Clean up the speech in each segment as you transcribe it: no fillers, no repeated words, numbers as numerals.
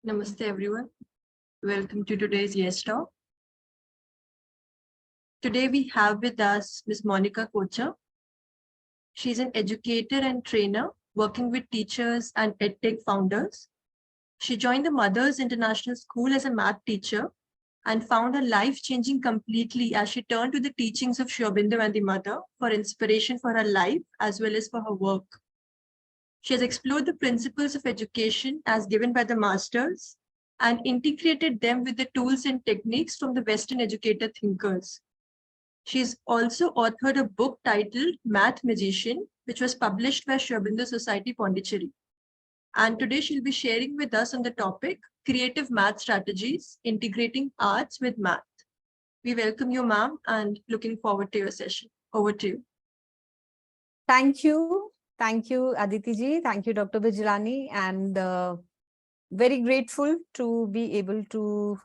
Namaste everyone. Welcome to today's Yes Talk. Today we have with us Ms. Monica Kochar. She's an educator and trainer working with teachers and EdTech founders. She joined the Mothers International School as a math teacher and found her life changing completely as she turned to the teachings of Sri Aurobindo and the mother for inspiration for her life as well as for her work. She has explored the principles of education as given by the masters and integrated them with the tools and techniques from the Western educator thinkers. She's also authored a book titled Math Magician, which was published by Sri Aurobindo Society, Pondicherry. And today she'll be sharing with us on the topic, Creative Math Strategies, Integrating Arts with Math. We welcome you, ma'am, and looking forward to your session. Over to you. Thank you. Thank you, Aditi ji. Thank you, Dr. Bijlani. And very grateful to be able to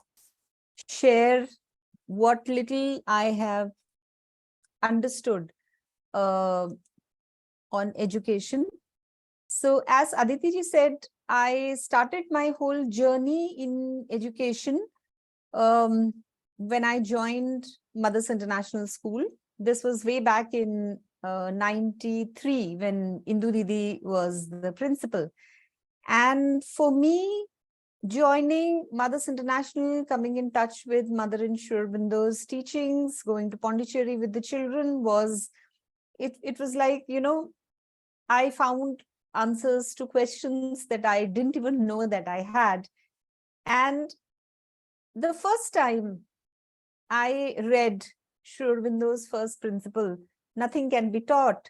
share what little I have understood on education. So as Aditi ji said, I started my whole journey in education when I joined Mothers International School. This was way back in 93 when Indu Didi was the principal. And for me, joining Mothers International, coming in touch with Mother and Sri Aurobindo's teachings, going to Pondicherry with the children was, it was like, you know, I found answers to questions that I didn't even know that I had. And the first time I read Sri Aurobindo's first principle, nothing can be taught,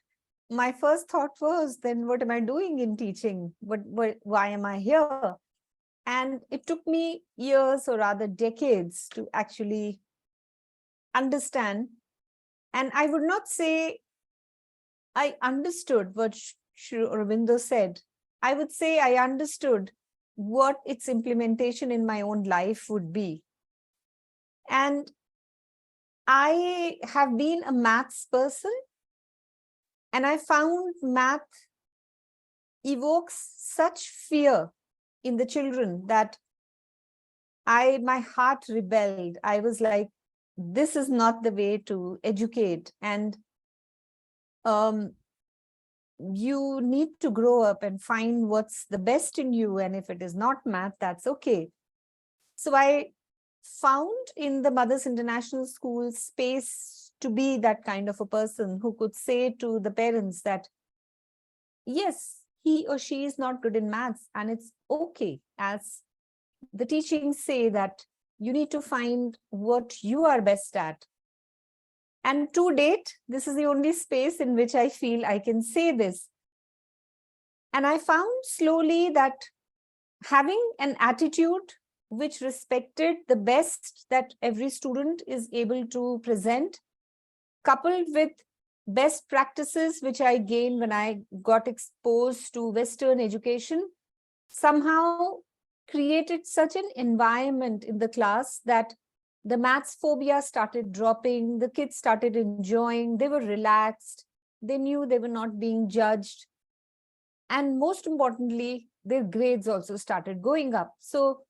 my first thought was, then what am I doing in teaching? Why am I here? And it took me years, or rather decades, to actually understand. And I would not say I understood what Sri Aurobindo said. I would say I understood what its implementation in my own life would be. And I have been a maths person, and I found math evokes such fear in the children that my heart rebelled. I was like, this is not the way to educate. And you need to grow up and find what's the best in you. And if it is not math, that's okay. So I found in the Mothers International School space to be that kind of a person who could say to the parents that, yes, he or she is not good in maths, and it's okay. As the teachings say that you need to find what you are best at. And to date, this is the only space in which I feel I can say this. And I found slowly that having an attitude which respected the best that every student is able to present, coupled with best practices which I gained when I got exposed to Western education, somehow created such an environment in the class that the maths phobia started dropping, the kids started enjoying, they were relaxed, they knew they were not being judged. And most importantly, their grades also started going up. So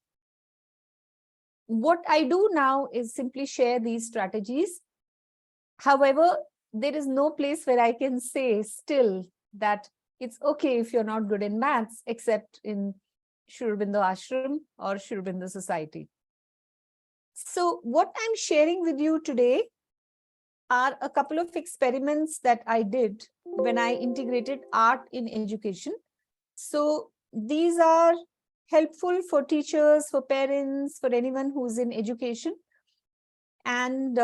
what I do now is simply share these strategies. However, there is no place where I can say still that it's okay if you're not good in maths, except in Sri Aurobindo Ashram or Sri Aurobindo Society. So what I'm sharing with you today are a couple of experiments that I did when I integrated art in education. So these are helpful for teachers, for parents, for anyone who's in education. And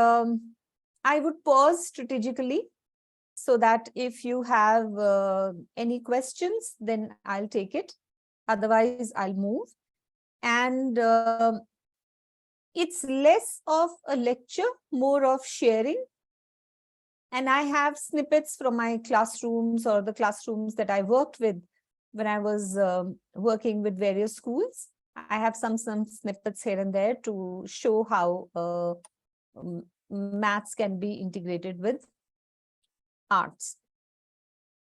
I would pause strategically so that if you have any questions, then I'll take it. Otherwise, I'll move. And it's less of a lecture, more of sharing. And I have snippets from my classrooms or the classrooms that I worked with when I was working with various schools. I have some snippets here and there to show how maths can be integrated with arts.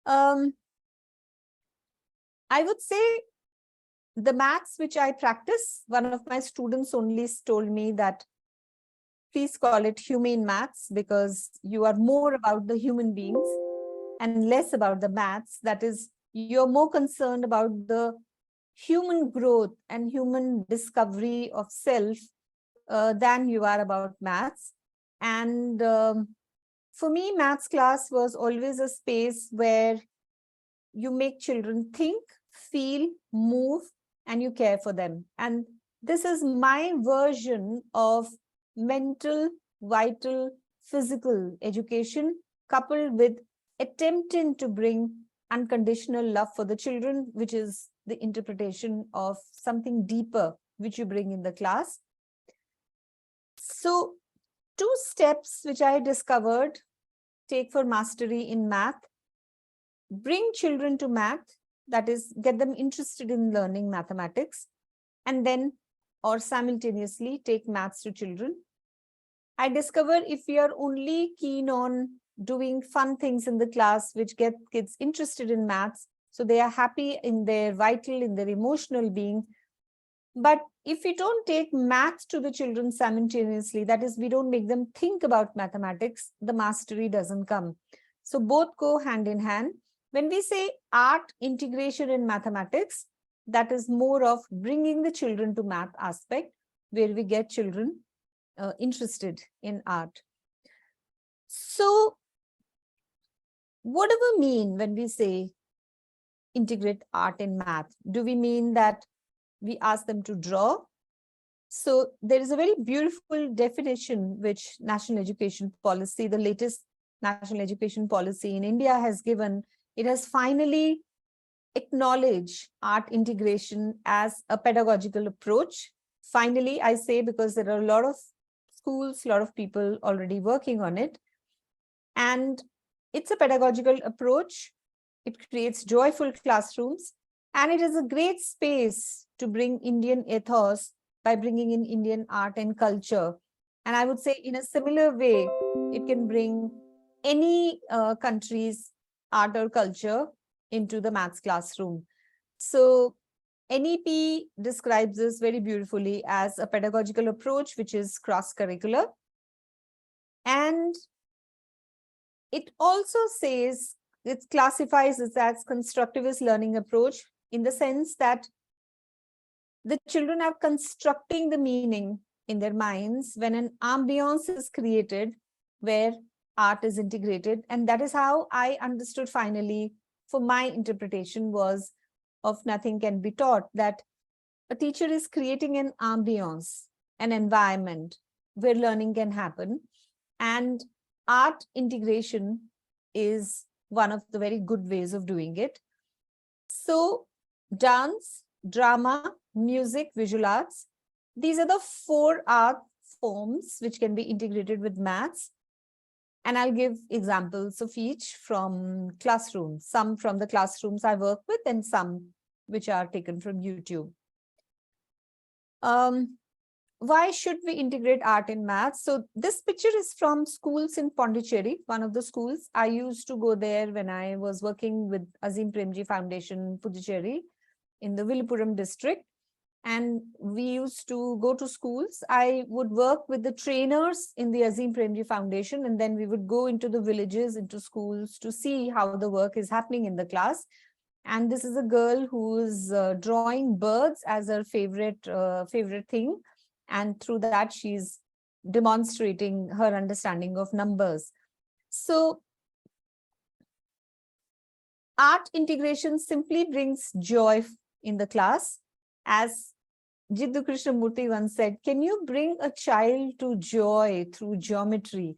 I would say the maths which I practice, one of my students only told me that please call it humane maths because you are more about the human beings and less about the maths. That is, you're more concerned about the human growth and human discovery of self than you are about maths. And for me, maths class was always a space where you make children think, feel, move, and you care for them. And this is my version of mental, vital, physical education coupled with attempting to bring unconditional love for the children, which is the interpretation of something deeper, which you bring in the class. So 2 steps which I discovered, take for mastery in math: bring children to math, that is, get them interested in learning mathematics, and then or simultaneously take maths to children. I discovered if we are only keen on doing fun things in the class which get kids interested in maths, so they are happy in their vital, in their emotional being. But if we don't take maths to the children simultaneously, that is, we don't make them think about mathematics, the mastery doesn't come. So both go hand in hand. When we say art integration in mathematics, that is more of bringing the children to math aspect, where we get children interested in art. So what do we mean when we say integrate art in math? Do we mean that we ask them to draw? So there is a very beautiful definition which National Education Policy, the latest National Education Policy in India has given. It has finally acknowledged art integration as a pedagogical approach. Finally, I say, because there are a lot of schools, a lot of people already working on it. And it's a pedagogical approach. It creates joyful classrooms. And it is a great space to bring Indian ethos by bringing in Indian art and culture. And I would say in a similar way, it can bring any country's art or culture into the maths classroom. So NEP describes this very beautifully as a pedagogical approach, which is cross-curricular. And it also says, it classifies it as constructivist learning approach in the sense that the children are constructing the meaning in their minds when an ambience is created where art is integrated. And that is how I understood finally, for my interpretation was of Nothing Can Be Taught, that a teacher is creating an ambience, an environment where learning can happen. And art integration is one of the very good ways of doing it. So dance, drama, music, visual arts, these are the 4 art forms which can be integrated with maths. And I'll give examples of each from classrooms, some from the classrooms I work with and some which are taken from YouTube. Why should we integrate art in maths? So this picture is from schools in Pondicherry, one of the schools. I used to go there when I was working with Azim Premji Foundation, Puducherry, in the Villupuram district. And we used to go to schools. I would work with the trainers in the Azim Premji Foundation, and then we would go into the villages, into schools to see how the work is happening in the class. And this is a girl who is drawing birds as her favorite thing. And through that, she's demonstrating her understanding of numbers. So art integration simply brings joy in the class. As Jiddu Krishnamurti once said, can you bring a child to joy through geometry?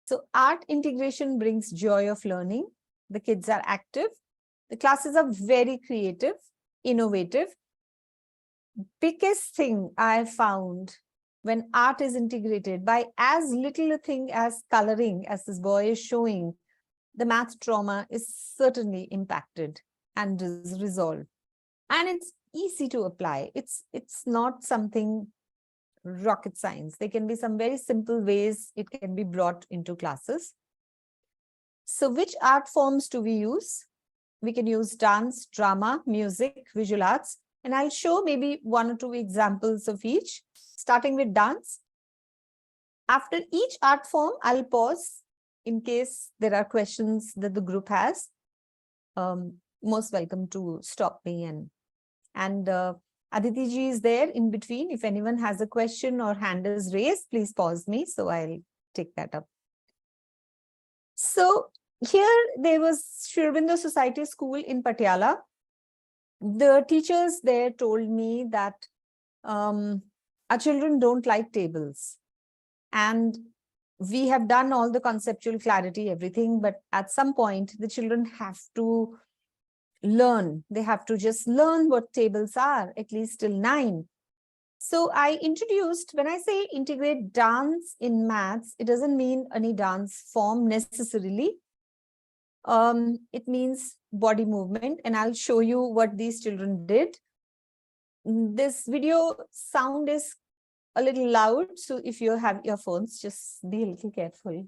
So art integration brings joy of learning. The kids are active. The classes are very creative, innovative. Biggest thing I found when art is integrated, by as little a thing as coloring, as this boy is showing, the math trauma is certainly impacted and is resolved. And it's easy to apply. It's not something rocket science. There can be some very simple ways it can be brought into classes. So which art forms do we use? We can use dance, drama, music, visual arts. And I'll show maybe 1 or 2 examples of each, starting with dance. After each art form, I'll pause in case there are questions that the group has. Most welcome to stop me, and Aditi ji is there in between. If anyone has a question or hand is raised, please pause me, so I'll take that up. So here there was Sri Aurobindo Society School in Patiala. The teachers there told me that our children don't like tables. And we have done all the conceptual clarity, everything, but at some point, the children have to learn. They have to just learn what tables are, at least till 9. So I introduced, when I say integrate dance in maths, it doesn't mean any dance form necessarily. It means body movement, and I'll show you what these children did. This video sound is a little loud, so if you have earphones, just be a little careful.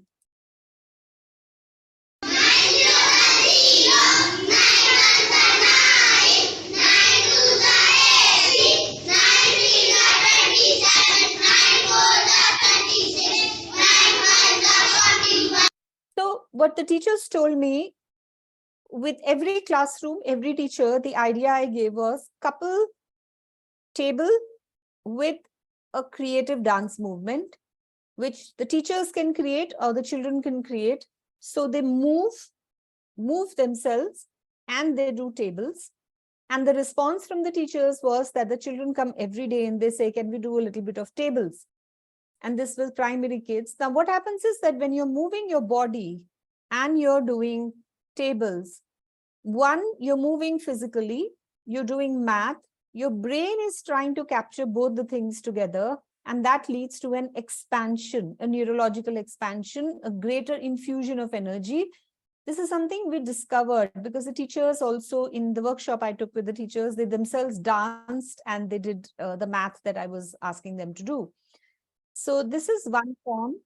So what the teachers told me, with every classroom, every teacher, the idea I gave was couple table with a creative dance movement, which the teachers can create or the children can create. So they move themselves and they do tables. And the response from the teachers was that the children come every day and they say, can we do a little bit of tables? And this was primary kids. Now what happens is that when you're moving your body and you're doing tables, one, you're moving physically, you're doing math, your brain is trying to capture both the things together, and that leads to an expansion, a neurological expansion, a greater infusion of energy. This is something we discovered because the teachers also, in the workshop I took with the teachers, they themselves danced and they did the math that I was asking them to do. So this is one form.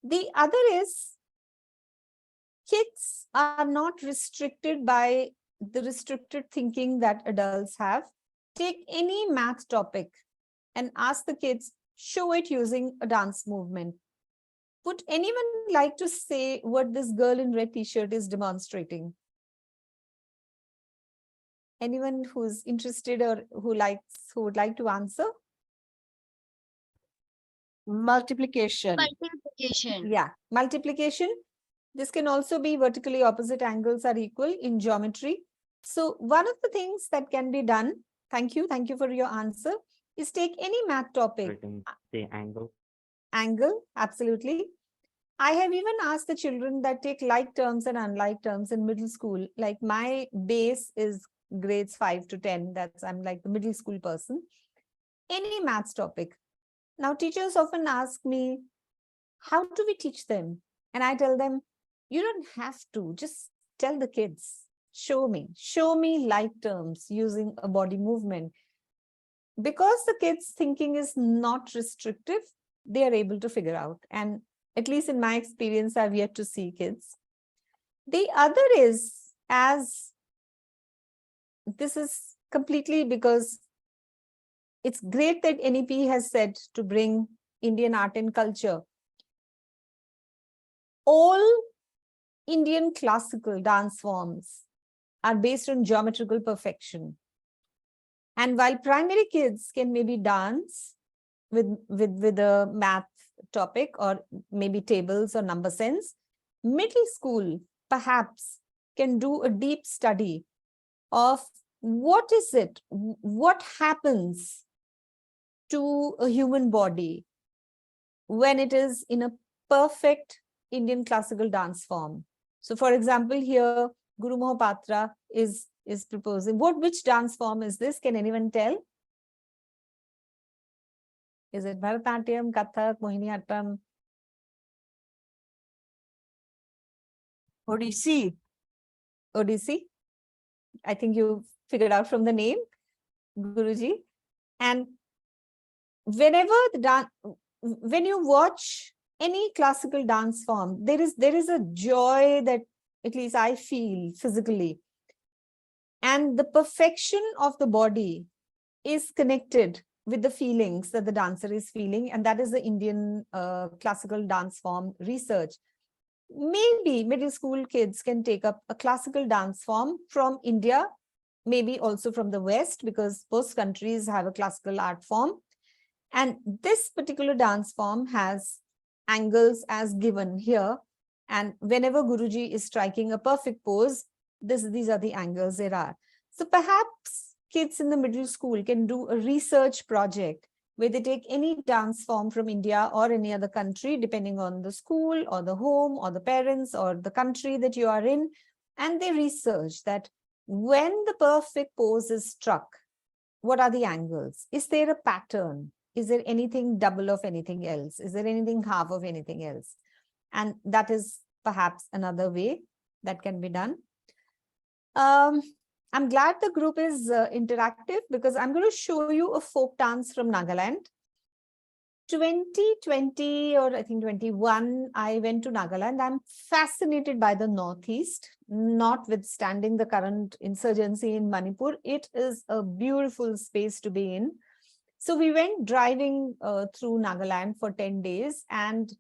The other is, kids are not restricted by the restricted thinking that adults have. Take any math topic and ask the kids, show it using a dance movement. Would anyone like to say what this girl in red t-shirt is demonstrating? Anyone who's interested or who would like to answer? Multiplication. Yeah, multiplication. This can also be vertically opposite angles are equal in geometry. So one of the things that can be done, thank you for your answer, is take any math topic. The angle. Angle, absolutely. I have even asked the children that take like terms and unlike terms in middle school. Like my base is grades 5 to 10. I'm like the middle school person. Any maths topic. Now teachers often ask me, how do we teach them? And I tell them, you don't have to, just tell the kids, show me like terms using a body movement. Because the kids' thinking is not restrictive, they are able to figure out. And at least in my experience, I've yet to see kids. The other is, as this is completely because it's great that NEP has said to bring Indian art and culture. All Indian classical dance forms are based on geometrical perfection. And while primary kids can maybe dance with a math topic or maybe tables or number sense, middle school perhaps can do a deep study of what is it, what happens to a human body when it is in a perfect Indian classical dance form. So for example, here Guru Mohapatra is proposing, which dance form is this? Can anyone tell? Is it Bharatanatyam, Kathak, Mohiniyattam? Odissi. Odissi. I think you figured out from the name, Guruji. And whenever when you watch any classical dance form, there is a joy that at least I feel physically. And the perfection of the body is connected with the feelings that the dancer is feeling. And that is the Indian classical dance form research. Maybe middle school kids can take up a classical dance form from India, maybe also from the West, because most countries have a classical art form. And this particular dance form has angles as given here. And whenever Guruji is striking a perfect pose, these are the angles there are. So perhaps kids in the middle school can do a research project where they take any dance form from India or any other country, depending on the school or the home or the parents or the country that you are in. And they research that when the perfect pose is struck, what are the angles? Is there a pattern? Is there anything double of anything else? Is there anything half of anything else? And that is perhaps another way that can be done. I'm glad the group is interactive, because I'm going to show you a folk dance from Nagaland. 2020 or I think 21, I went to Nagaland. I'm fascinated by the Northeast, notwithstanding the current insurgency in Manipur. It is a beautiful space to be in. So we went driving through Nagaland for 10 days, and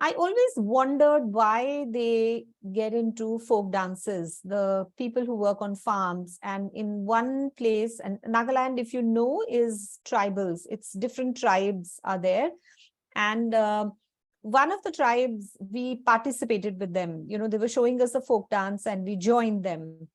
I always wondered why they get into folk dances, the people who work on farms. And in one place, and Nagaland, if you know, is tribals. It's different tribes are there. And one of the tribes, we participated with them. You know, they were showing us a folk dance and we joined them.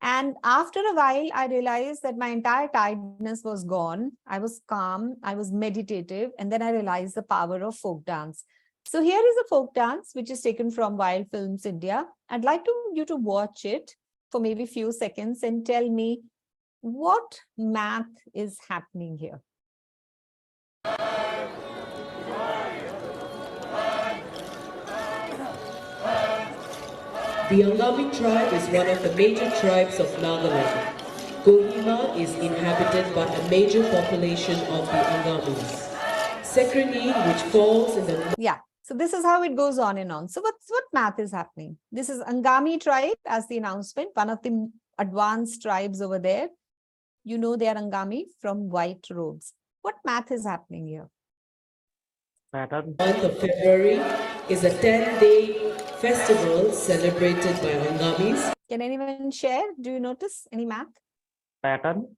And after a while, I realized that my entire tiredness was gone. I was calm, I was meditative, and then I realized the power of folk dance. So here is a folk dance, which is taken from Wild Films India. I'd like you to watch it for maybe a few seconds and tell me what math is happening here. The Angami tribe is one of the major tribes of Nagaland. Kohima is inhabited by a major population of the Angamis. Sekreni, which falls in the... Yeah, so this is how it goes on and on. So what math is happening? This is Angami tribe, as the announcement, one of the advanced tribes over there. You know they are Angami from white robes. What math is happening here? Pattern. The month of February is a 10-day festival celebrated by Angamis. Can anyone share? Do you notice any math? Pattern.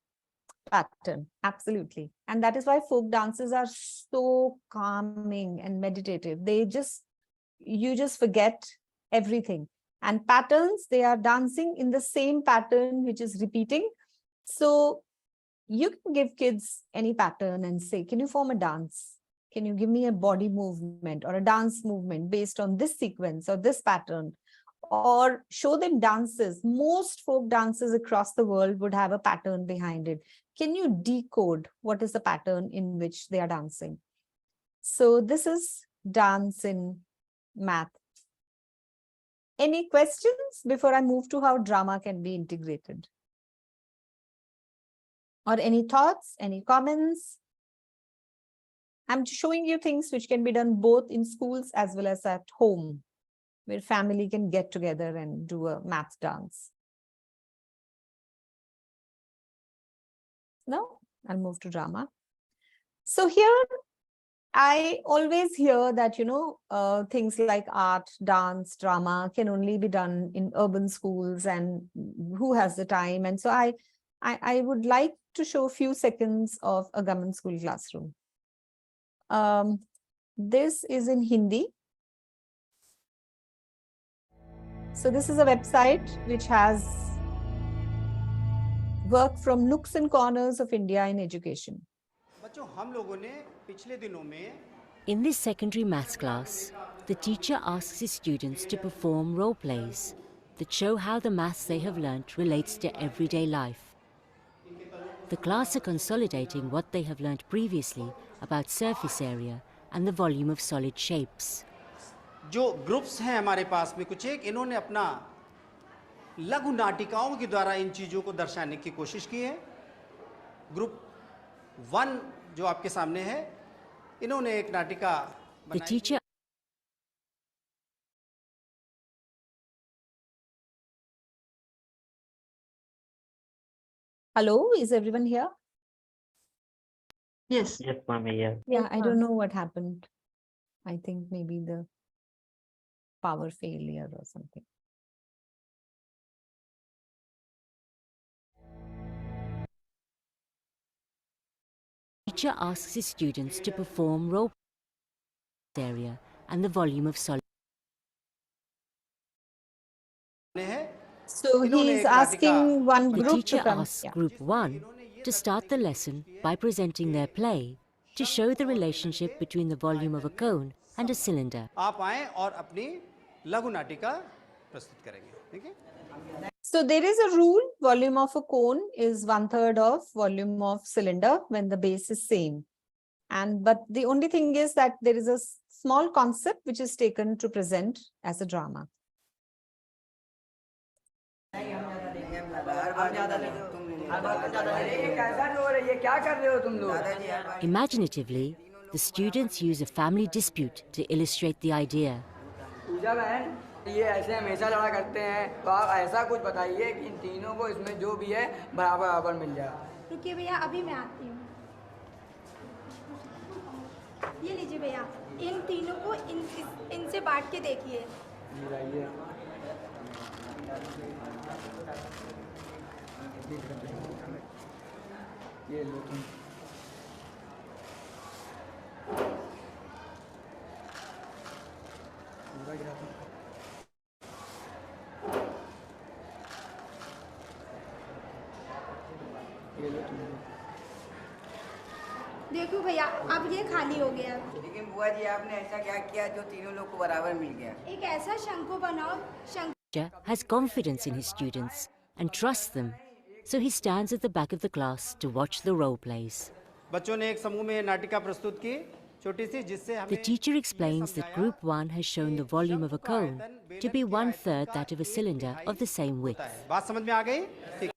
Pattern, absolutely. And that is why folk dances are so calming and meditative. You just forget everything. And patterns, they are dancing in the same pattern, which is repeating. So you can give kids any pattern and say, can you form a dance? Can you give me a body movement or a dance movement based on this sequence or this pattern? Or show them dances. Most folk dances across the world would have a pattern behind it. Can you decode what is the pattern in which they are dancing? So this is dance in math. Any questions before I move to how drama can be integrated? Or any thoughts, any comments? I'm showing you things which can be done both in schools as well as at home, where family can get together and do a math dance. No, I'll move to drama. So here, I always hear that, things like art, dance, drama can only be done in urban schools, and who has the time? And so I would like to show a few seconds of a government school classroom. This is in Hindi. So this is a website which has work from nooks and corners of India in education. In this secondary maths class, the teacher asks his students to perform role plays that show how the maths they have learnt relates to everyday life. The class are consolidating what they have learnt previously about surface area and the volume of solid shapes. जो groups हैं हमारे पास में कुछ एक इन्होंने अपना लघु नाटिकाओं के द्वारा इन चीज़ों को दर्शाने की कोशिश की है। ग्रुप 1 जो आपके सामने है, इन्होंने एक नाटिका बनाई। Hello, is everyone here? Yes. Yes, ma'am. Yeah. Yeah, I don't know what happened. I think maybe the power failure or something. Teacher asks his students to perform role area and the volume of solid. So इन्होंने he's एक asking one The group to teacher come. asks Yeah. Group 1 to start the lesson by presenting their play to show the relationship between the volume of a cone and a cylinder. आप आए और अपनी लघु नाटिका प्रस्तुत करेंगे, ठीक है? So there is a rule, volume of a cone is 1/3 of volume of cylinder when the base is same. But the only thing is that there is a small concept which is taken to present as a drama. Imaginatively, the students use a family dispute to illustrate the idea. पूजा बहन ये ऐसे हमेशा लड़ा करते हैं, तो आप ऐसा कुछ बताइए कि इन तीनों को इसमें जो भी है बराबर बराबर मिल जाए। रुकिए भैया, अभी मैं आती हूँ। ये लीजिए भैया, इन तीनों को इनसे बांट के देखिए। ये लो तुम। पूरा गिरा तुम। ये लो तुम। देखो भैया, अब ये खाली हो गया। लेकिन बुआ जी आपने ऐसा क्या किया जो तीनों लोग को बराबर मिल गया? एक ऐसा शंकु बनाओ, Teacher has confidence in his students and trusts them, so he stands at the back of the class to watch the role plays. बच्चों ने एक समूह में नाटिका प्रस्तुत की, छोटी सी, जिससे The teacher explains that Group 1 has shown the volume of a cone to be 1/3 that of a cylinder of the same width. बात समझ में आ गई? ठीक।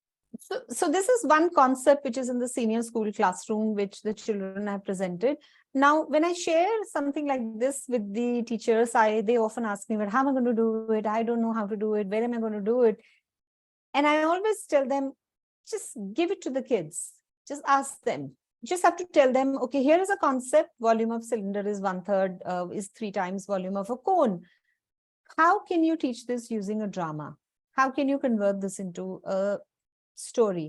So this is one concept which is in the senior school classroom, which the children have presented. Now, when I share something like this with the teachers, they often ask me, well, how am I going to do it? I don't know how to do it. Where am I going to do it? And I always tell them, just give it to the kids. Just ask them. You just have to tell them, okay, here is a concept. Volume of cylinder is 1/3, is 3 times volume of a cone. How can you teach this using a drama? How can you convert this into a story?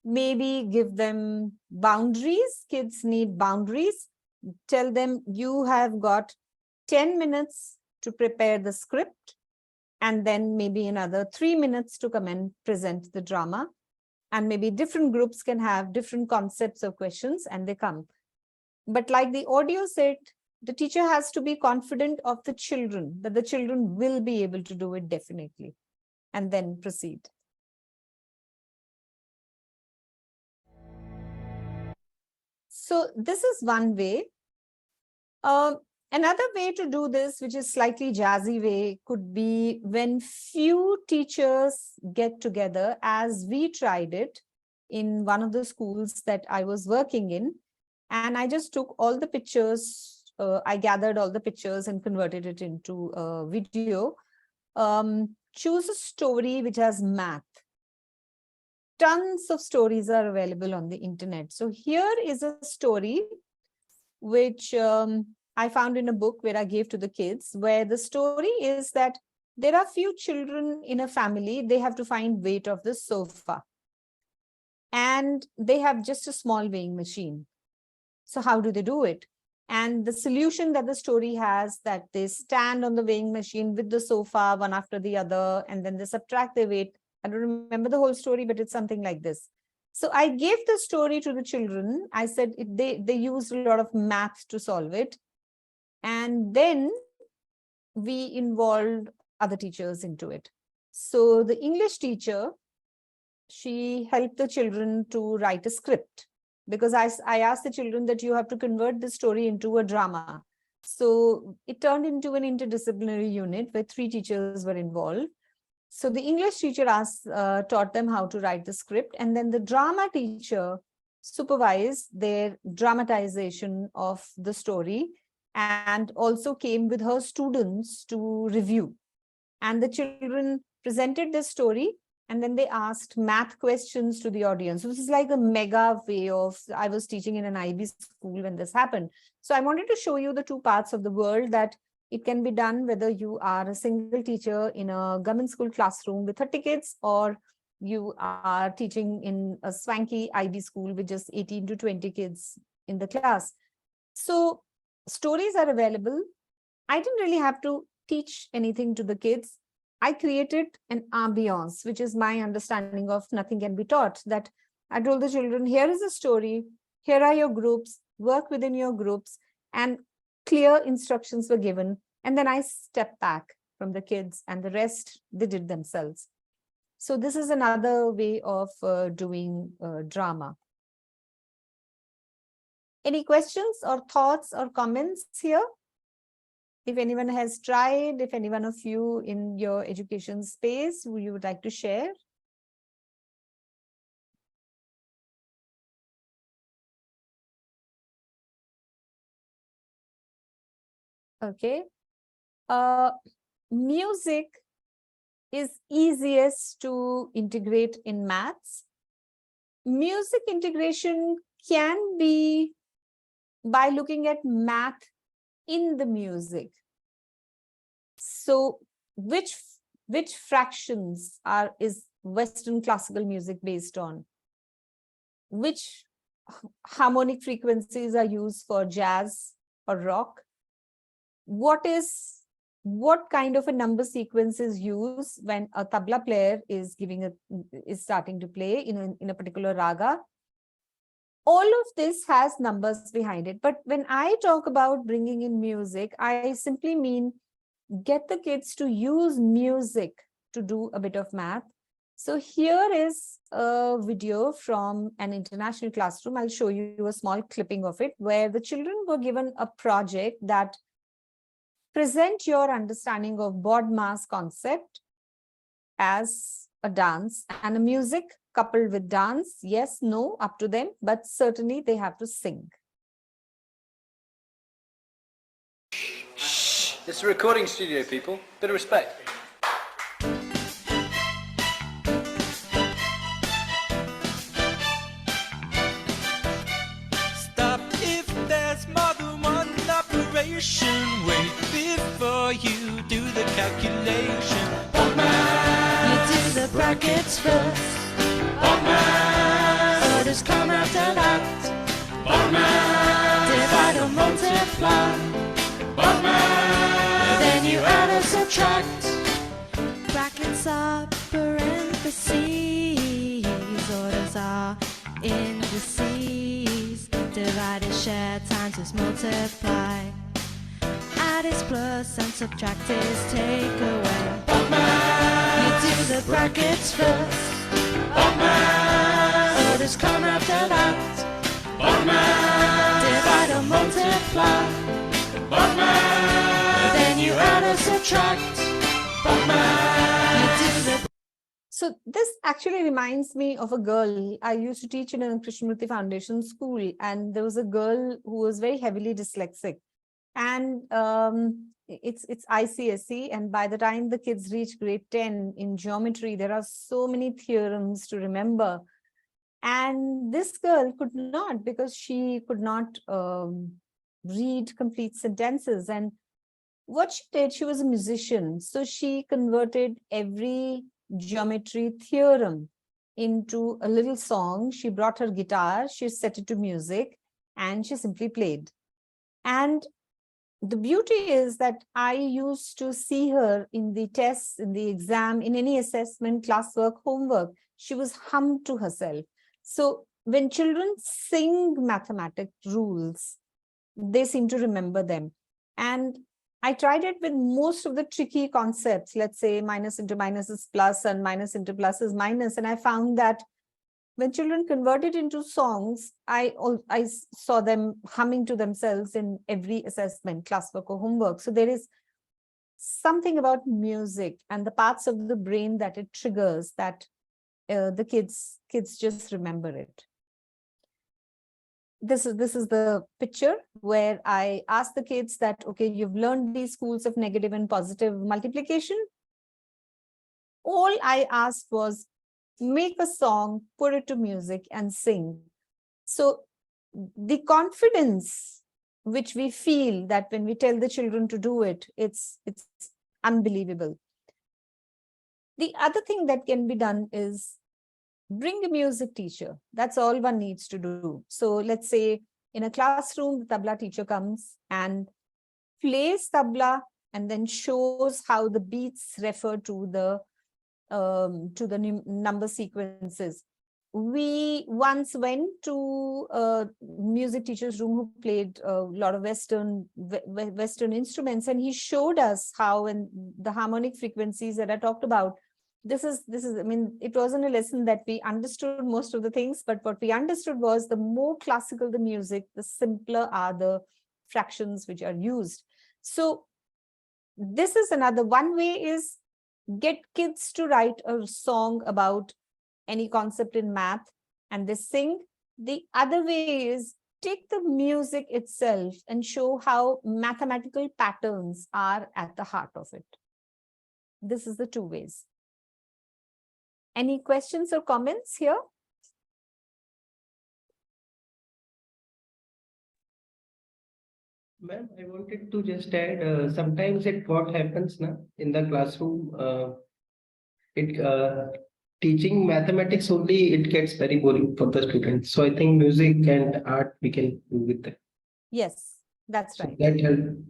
Maybe give them boundaries. Kids need boundaries. Tell them you have got 10 minutes to prepare the script, and then maybe another 3 minutes to come and present the drama. And maybe different groups can have different concepts or questions, and they come. But like the audio said, the teacher has to be confident of the children, that the children will be able to do it definitely, and then proceed. So this is one way. Another way to do this, which is slightly jazzy way, could be when few teachers get together, as we tried it in one of the schools that I was working in. And I just took all the pictures, I gathered all the pictures and converted it into a video. Choose a story which has math. Tons of stories are available on the internet. So here is a story which I found in a book where I gave to the kids, where the story is that there are few children in a family, they have to find weight of the sofa. And they have just a small weighing machine. So how do they do it? And the solution that the story has, that they stand on the weighing machine with the sofa one after the other, and then they subtract their weight. I don't remember the whole story, but it's something like this. So I gave the story to the children. I said they used a lot of math to solve it. And then we involved other teachers into it. So the English teacher, she helped the children to write a script, because I asked the children that you have to convert the story into a drama. So it turned into an interdisciplinary unit where 3 teachers were involved. So the English teacher taught them how to write the script, and then the drama teacher supervised their dramatization of the story and also came with her students to review. And the children presented the story And then they asked math questions to the audience. This is like a mega way of, I was teaching in an IB school when this happened. So I wanted to show you the two parts of the world that it can be done whether you are a single teacher in a government school classroom with 30 kids, or you are teaching in a swanky IB school with just 18 to 20 kids in the class. So stories are available. I didn't really have to teach anything to the kids. I created an ambience, which is my understanding of nothing can be taught. That I told the children, here is a story, here are your groups, work within your groups, and clear instructions were given. And then I stepped back from the kids, and the rest they did themselves. So this is another way of doing drama. Any questions or thoughts or comments here? If anyone has tried, if any one of you in your education space who you would like to share. Okay. Music is easiest to integrate in maths. Music integration can be by looking at math in the music. So which fractions is Western classical music based on? Which harmonic frequencies are used for jazz or rock? What kind of a number sequence is used when a tabla player is starting to play in a particular raga? All of this has numbers behind it. But when I talk about bringing in music, I simply mean get the kids to use music to do a bit of math. So here is a video from an international classroom. I'll show you a small clipping of it, where the children were given a project that present your understanding of BOD-MAS concept as a dance and a music coupled with dance. Yes, no, up to them, but certainly they have to sing. It's a recording studio, people. Bit of respect. Stop if there's more than one operation. Wait before you do the calculation. You do the brackets first. Orders come after that. Divide or multiply. Then you add or subtract. Brackets are parentheses. Orders are indices. Divide is share, times is multiply. Add is plus and subtract is take away. You do the brackets first. Orders come after that. Divide or multiply. Then you add or subtract. So this actually reminds me of a girl. I used to teach in a Krishnamurti Foundation school, and there was a girl who was very heavily dyslexic. And it's ICSE, and by the time the kids reach grade 10 in geometry, there are so many theorems to remember. And this girl could not, because she could not read complete sentences. And what she did, she was a musician. So she converted every geometry theorem into a little song. She brought her guitar, she set it to music, and she simply played. And the beauty is that I used to see her in the tests, in the exam, in any assessment, classwork, homework. She was hummed to herself. So when children sing mathematic rules, they seem to remember them. And I tried it with most of the tricky concepts. Let's say minus into minus is plus and minus into plus is minus. And I found that when children convert it into songs, I saw them humming to themselves in every assessment, classwork or homework. So there is something about music and the parts of the brain that it triggers that the kids just remember it. This is the picture where I asked the kids that, okay, you've learned these schools of negative and positive multiplication. All I asked was, make a song, put it to music and sing. So the confidence which we feel that when we tell the children to do it, it's unbelievable. The other thing that can be done is bring a music teacher. That's all one needs to do. So let's say in a classroom, the tabla teacher comes and plays tabla and then shows how the beats refer to the number sequences. We once went to a music teacher's room who played a lot of Western instruments, and he showed us how, and the harmonic frequencies that I talked about. This is, I mean, it wasn't a lesson that we understood most of the things, but what we understood was the more classical the music, the simpler are the fractions which are used. So this is another one way, is get kids to write a song about any concept in math and they sing. The other way is take the music itself and show how mathematical patterns are at the heart of it. This is the two ways. Any questions or comments here? Ma'am, I wanted to just add, sometimes what happens now in the classroom, teaching mathematics only, it gets very boring for the students. So I think music and art we can do with that. Yes, that's So right. that helps.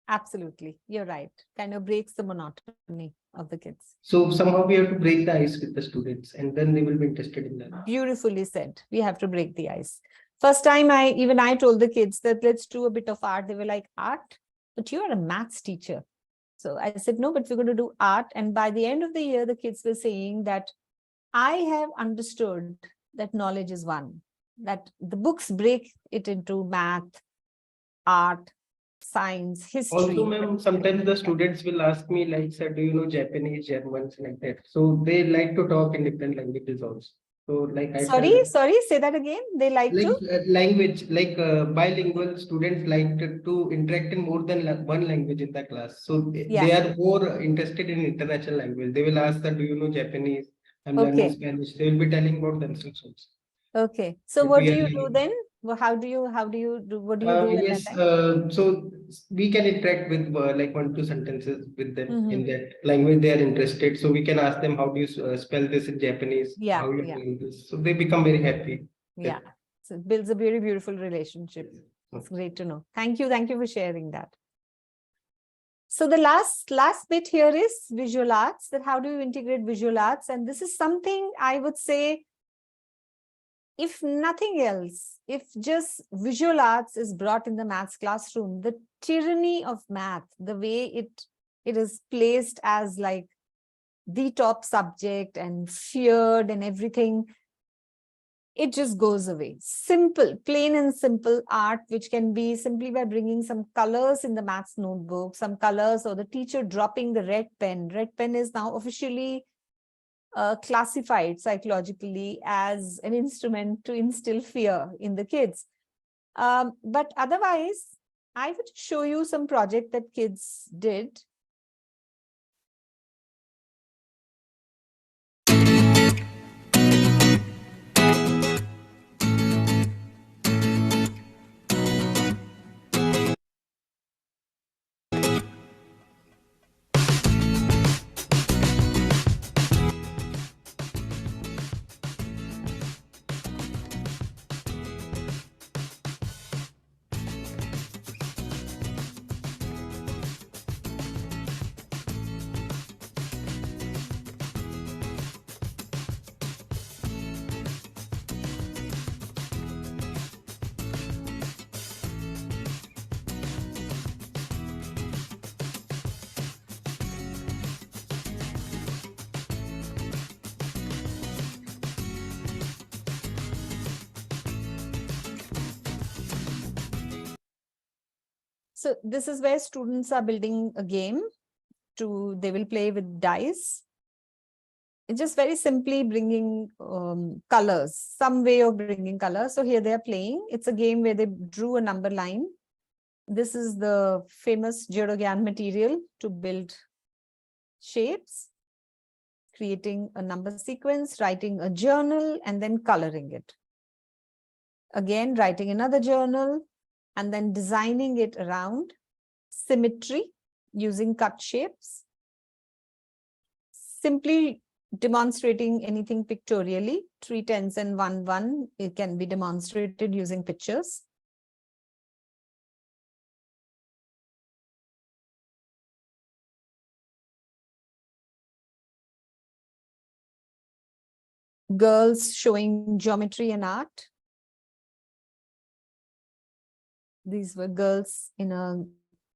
Absolutely, you're right. Kind of breaks the monotony of the kids. So somehow we have to break the ice with the students, and then they will be interested in that. Beautifully said. We have to break the ice. First time I told the kids that let's do a bit of art. They were like, art? But you are a maths teacher. So I said, no, but we're going to do art. And by the end of the year, the kids were saying that I have understood that knowledge is one, that the books break it into math, art, science, history. Also, ma'am, sometimes the students will ask me like, sir, do you know Japanese, Germans, like that? So they like to talk in different languages also. So like I Sorry, say that again. They like to? language, like bilingual students like to interact in more than one language in the class. So they are more interested in international language. They will ask that, do you know Japanese? I'm learning Spanish. They will be telling about themselves also. Okay. So what do you do then? Well, how do you do? What do you do? Yes, so we can interact with like 1-2 sentences with them in that language they are interested. So we can ask them, how do you spell this in Japanese? How you doing this? So they become very happy. Yeah, so it builds a very beautiful relationship. It's great to know. Thank you for sharing that. So the last bit here is visual arts. That how do you integrate visual arts? And this is something I would say, if nothing else, if just visual arts is brought in the maths classroom, the tyranny of math, the way it is placed as like the top subject and feared and everything, it just goes away. Simple, plain and simple art, which can be simply by bringing some colors in the maths notebook, some colors, or the teacher dropping the red pen. Red pen is now officially classified psychologically as an instrument to instill fear in the kids. But otherwise, I would show you some project that kids did. So this is where students are building a game. They will play with dice. It's just very simply bringing colors, some way of bringing colors. So here they are playing. It's a game where they drew a number line. This is the famous Jodogyan material to build shapes, creating a number sequence, writing a journal, and then coloring it. Again, writing another journal, and then designing it around. Symmetry, using cut shapes. Simply demonstrating anything pictorially, 3 tens and 1 1, it can be demonstrated using pictures. Girls showing geometry and art. These were girls in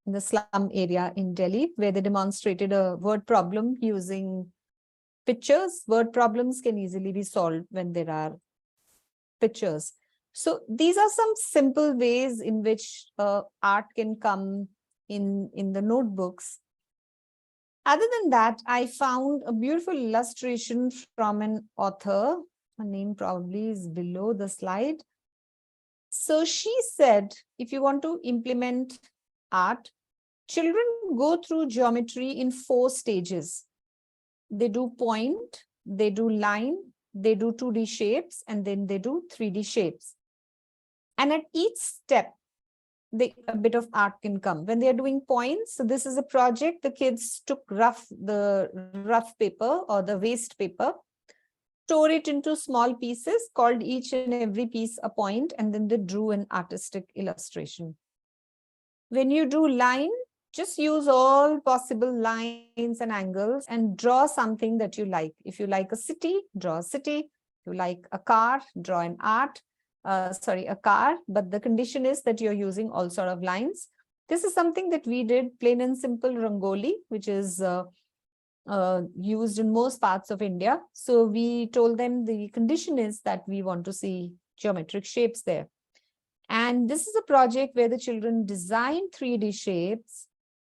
the slum area in Delhi, where they demonstrated a word problem using pictures. Word problems can easily be solved when there are pictures. So these are some simple ways in which art can come in the notebooks. Other than that, I found a beautiful illustration from an author. Her name probably is below the slide. So she said, if you want to implement art, children go through geometry in 4 stages. They do point, they do line, they do 2D shapes, and then they do 3D shapes. And at each step, a bit of art can come. When they are doing points, so this is a project, the kids took the rough paper or the waste paper, tore it into small pieces, called each and every piece a point, and then they drew an artistic illustration. When you do line, just use all possible lines and angles and draw something that you like. If you like a city, draw a city. If you like a car, draw an a car, but the condition is that you're using all sort of lines. This is something that we did, plain and simple rangoli, which is used in most parts of India. So we told them the condition is that we want to see geometric shapes there. And this is a project where the children designed 3D shapes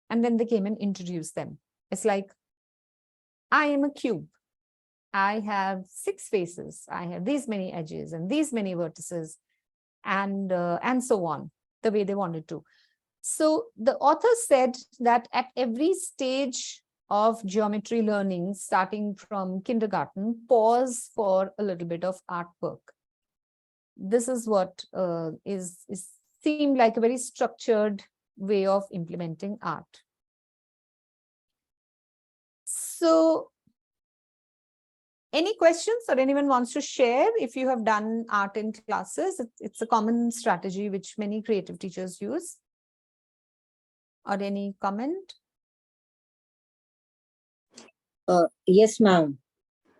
and then they came and introduced them. It's like, I am a cube. I have 6 faces. I have these many edges and these many vertices, and so on, the way they wanted to. So the author said that at every stage of geometry learning, starting from kindergarten, pause for a little bit of artwork. This is what seemed like a very structured way of implementing art. So any questions or anyone wants to share if you have done art in classes? It's a common strategy which many creative teachers use. Or any comment? Yes, ma'am.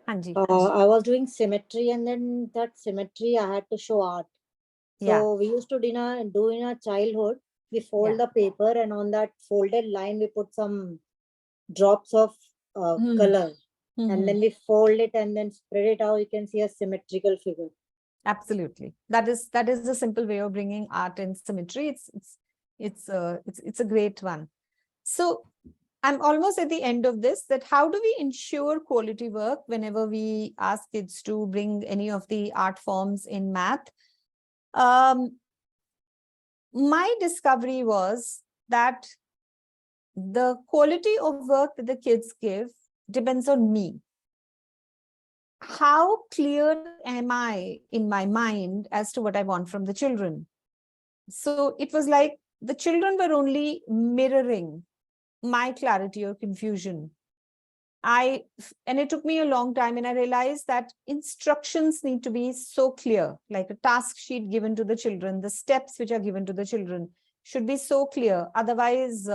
Anji. I was doing symmetry, and then that symmetry I had to show art. So we used to do in our childhood, we fold the paper, and on that folded line we put some drops of color. And then we fold it and then spread it out. You can see a symmetrical figure. Absolutely. That is a simple way of bringing art and symmetry. It's a great one. So I'm almost at the end of this, that how do we ensure quality work whenever we ask kids to bring any of the art forms in math? My discovery was that the quality of work that the kids give depends on me. How clear am I in my mind as to what I want from the children? So it was like the children were only mirroring my clarity or confusion. And it took me a long time, and I realized that instructions need to be so clear, like a task sheet given to the children, the steps which are given to the children should be so clear. Otherwise,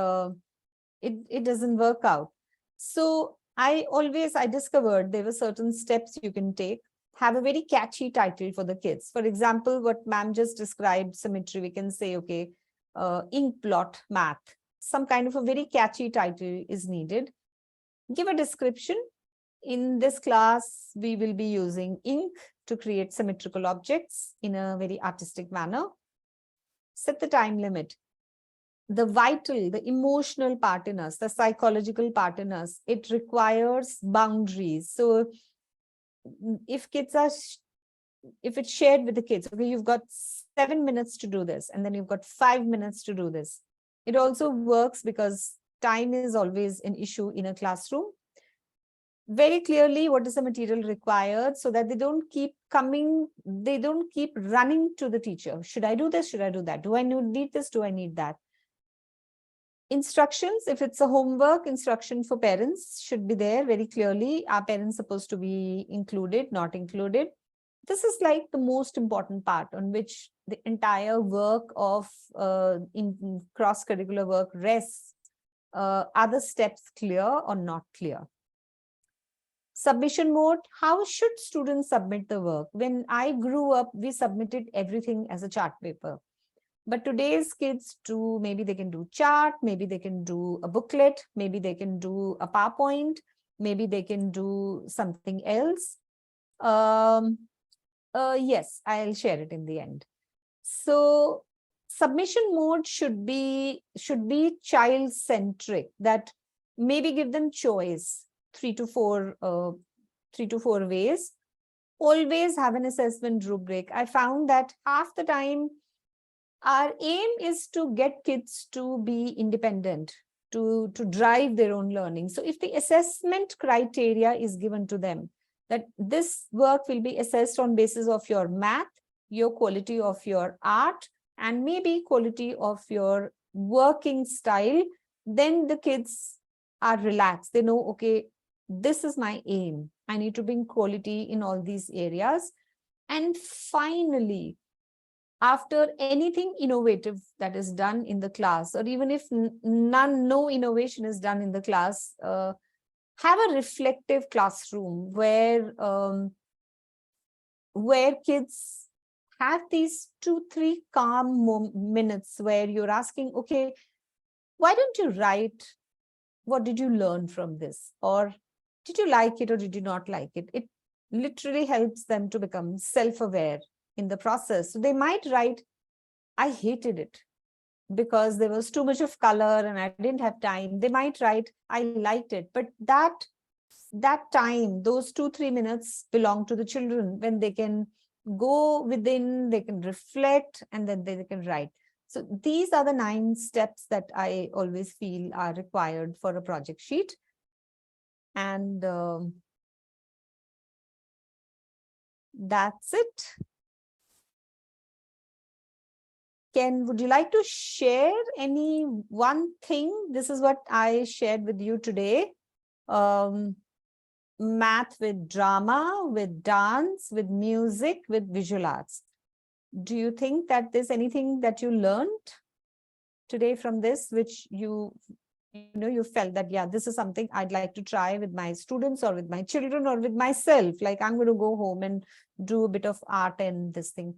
it doesn't work out. So I discovered there were certain steps you can take. Have a very catchy title for the kids. For example, what ma'am just described, symmetry, we can say, okay, ink blot math. Some kind of a very catchy title is needed. Give a description. In this class, we will be using ink to create symmetrical objects in a very artistic manner. Set the time limit. The vital, the emotional part in us, the psychological part in us, it requires boundaries. So if it's shared with the kids, okay, you've got 7 minutes to do this, and then you've got 5 minutes to do this. It also works because time is always an issue in a classroom. very clearly what is the material required so that they don't keep coming, they don't keep running to the teacher. Should I do this? Should I do that? Do I need this? Do I need that? Instructions, if it's a homework, instruction for parents should be there very clearly. Are parents supposed to be included, not included? This is like the most important part on which the entire work of in cross-curricular work rests. Are the steps clear or not clear? Submission mode, how should students submit the work? When I grew up, we submitted everything as a chart paper. But today's kids do, maybe they can do chart, maybe they can do a booklet, maybe they can do a PowerPoint, maybe they can do something else. Yes, I'll share it in the end. So submission mode should be child-centric, that maybe give them choice, 3 to 4 ways. Always have an assessment rubric. I found that half the time our aim is to get kids to be independent, to drive their own learning. So if the assessment criteria is given to them, that this work will be assessed on basis of your math, your quality of your art, and maybe quality of your working style, then the kids are relaxed. They know, okay, this is my aim. I need to bring quality in all these areas. And finally, after anything innovative that is done in the class, or even if no innovation is done in the class, have a reflective classroom where kids have these 2-3 calm minutes where you're asking, okay, why don't you write? What did you learn from this? Or did you like it or did you not like it? It literally helps them to become self-aware in the process. So they might write, I hated it because there was too much of color and I didn't have time. They might write, I liked it. But that time, those 2-3 minutes belong to the children when they can go within, they can reflect, and then they can write. So these are the 9 steps that I always feel are required for a project sheet. And that's it. Would you like to share any one thing? This is what I shared with you today. Math with drama, with dance, with music, with visual arts. Do you think that there's anything that you learned today from this, which you felt that, yeah, this is something I'd like to try with my students or with my children or with myself? Like, I'm going to go home and do a bit of art and this thing.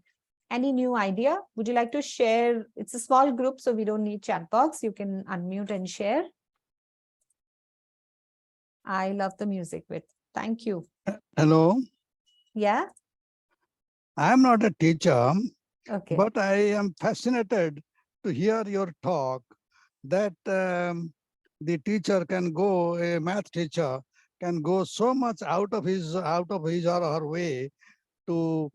Any new idea? Would you like to share? It's a small group, so we don't need chat box. You can unmute and share. I love the music with. Thank you. Hello. Yeah. I'm not a teacher, okay, but I am fascinated to hear your talk that the teacher can go, a math teacher can go so much out of his or her way to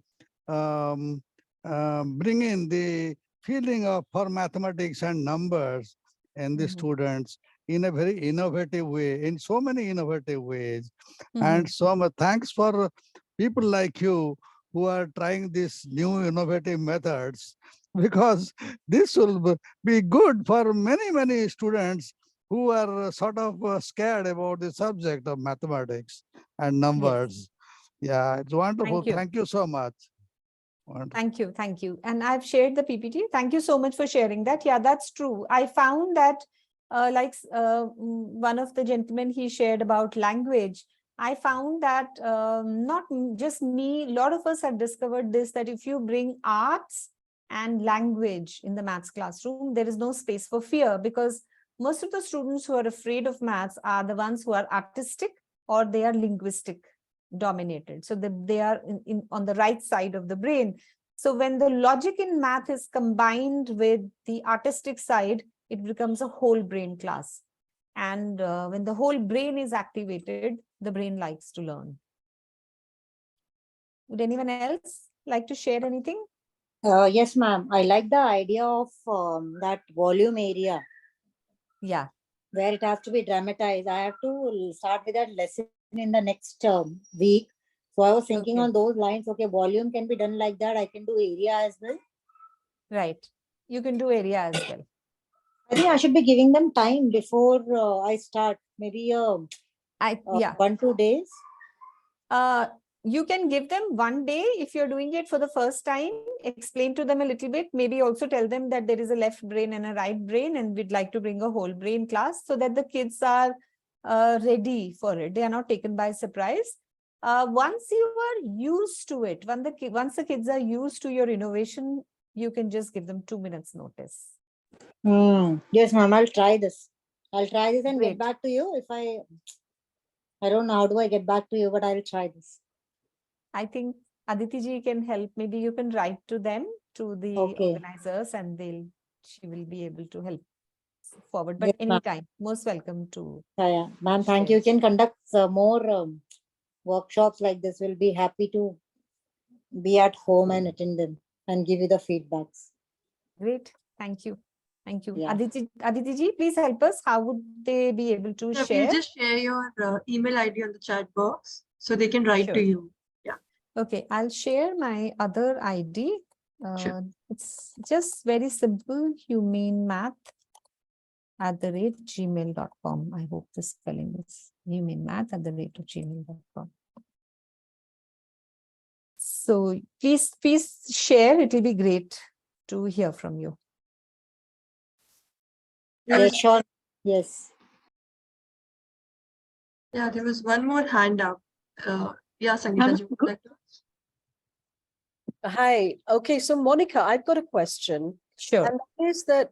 bring in the feeling of for mathematics and numbers in the students in a very innovative way, in so many innovative ways. And so much thanks for people like you who are trying these new innovative methods, because this will be good for many students who are sort of scared about the subject of mathematics and numbers. Yes. Yeah, it's wonderful. Thank you so much. Wonderful. Thank you. And I've shared the PPT. Thank you so much for sharing that. Yeah, that's true. I found that one of the gentlemen, he shared about language. I found that not just me, a lot of us have discovered this, that if you bring arts and language in the maths classroom, there is no space for fear, because most of the students who are afraid of maths are the ones who are artistic or they are linguistic dominated. So they are on the right side of the brain. So when the logic in math is combined with the artistic side, it becomes a whole brain class. And when the whole brain is activated, the brain likes to learn. Would anyone else like to share anything? Yes, ma'am. I like the idea of that volume area. Yeah. Where it has to be dramatized. I have to start with that lesson in the next week. So I was thinking on those lines, okay, volume can be done like that. I can do area as well. Right. You can do area as well. I think I should be giving them time before I start. Maybe 1-2 days. You can give them 1 day if you're doing it for the first time. Explain to them a little bit. Maybe also tell them that there is a left brain and a right brain, and we'd like to bring a whole brain class so that the kids are ready for it. They are not taken by surprise. Once you are used to it, once the kids are used to your innovation, you can just give them 2 minutes notice. Yes, ma'am, I'll try this. I'll try this and get back to you. If I don't know how do I get back to you, but I'll try this. I think Aditi ji can help. Maybe you can write to them, to the organizers, and she will be able to help forward. But Yes, anytime, most welcome to. Yeah. Ma'am, thank you. You can conduct more workshops like this. We'll be happy to be at home and attend them and give you the feedbacks. Great. Thank you. Thank you. Yeah. Aditi ji, please help us. How would they be able to share? You just share your email ID on the chat box so they can write to you. Yeah. Okay, I'll share my other ID. It's just very simple, humane@gmail.com. I hope the spelling is humane@gmail.com. So please share. It will be great to hear from you. Yes, sure. Yes. Yeah, there was one more hand up. Yeah, Sangeeta, you would like to? Hi. Okay, so Monica, I've got a question. Sure. And that is that,